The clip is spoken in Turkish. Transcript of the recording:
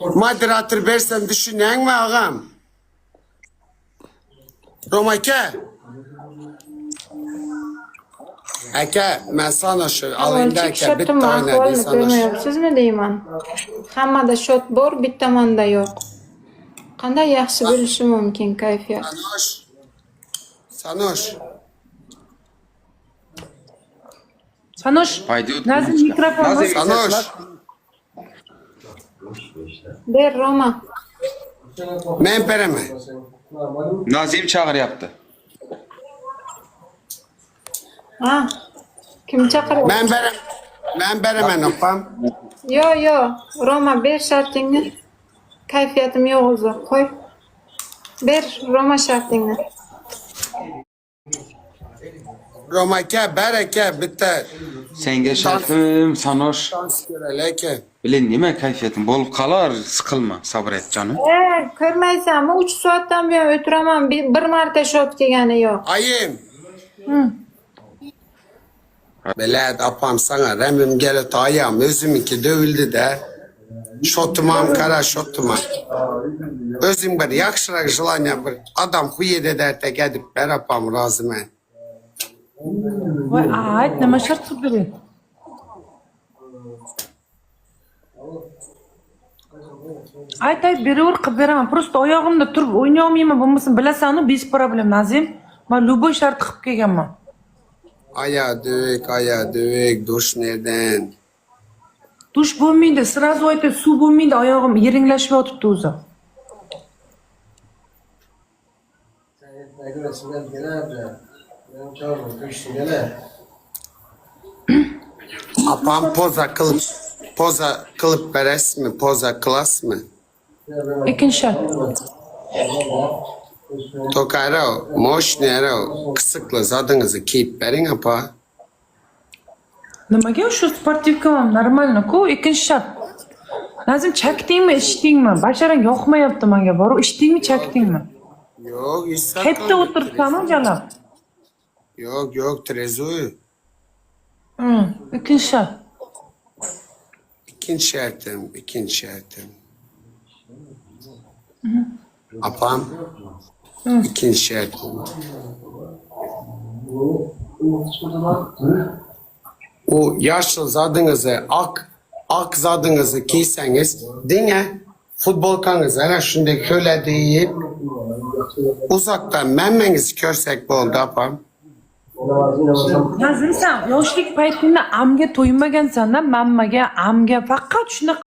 Moderatör versen düşünen mi ağam? Roma aka. Aka, ben sana şu alayım derken bir tane de sana. Sizmi deyman? Hammada shot bor, bittamanda yo'q. Qanday yaxshi bo'lishi mumkin kayfiyat? Sanoş. Sanoş. Paydos. Nazım mikrofon. Sanoş. Ber Roma. Men bereme. Nazim çağıryaptı. Ha. Kim chaqirdi? Men beremen opam. Yo, Roma ber shartingni. Kayfiyatim yo'q o'zi. Qo'y. Ber Roma shartingni. Roma aka, bereke bitti. Senga shartim Sanoş. Şans göreleke. Bilin nima kayfiyatim bo'lib qolar, siqilma, sabr et canım. Ko'rmaysanmi? 3 soatdan buyon o'tiraman. Bir marta shot kelgani yo'q. Ayım. Beled apam sana remim gelip ayağım özümünki dövüldü de. Şotumam kara şotumam. Özüm bir yakşırak jılanya bir adam huyed eder de gedip ber apam razı men. Voy, ayt, nima shart qilib beradi? Ayt, beraver, qilib beraman. Prosta oyog'imda turib o'ynay olmayman, bo'lmasa bilasan-ku, bez problem Nazim. Men luboy shart qilib kelganman. Ayağı dövük, duş nereden? Dush bo'lmaydi, sirazu aytdi, suv bo'lmaydi, oyog'im yeringlashib yotibdi o'zi. Apam poza kılıp beres mi? Poza klas mı? Ikkinchi shart. Tokara moşnera kısıklı zadınızı kiyip verin apa. Nimaga shu sportivkam normalni-ku, ikkinchi shart. Nazim, chakdingmi, ichdingmi? Basharang yoqmayapti menga. Boru ichdingmi, chakdingmi? Yok, issak. Qayerda o'tiribsanmi, Jalol? Yok, trezu. Ikkinchi shart. İkinci şartım. Apam. İkinci şartım. O yaşlı zadınızı, ak zadınızı giyseniz, dine futbolkanızı hele şimdi şöyle deyip uzaktan memmenizi körsek bu oldu apam. Nazim, sen yoshlik paytingda amga to'ymagansan-da, mammaga, amga faqat shunaqa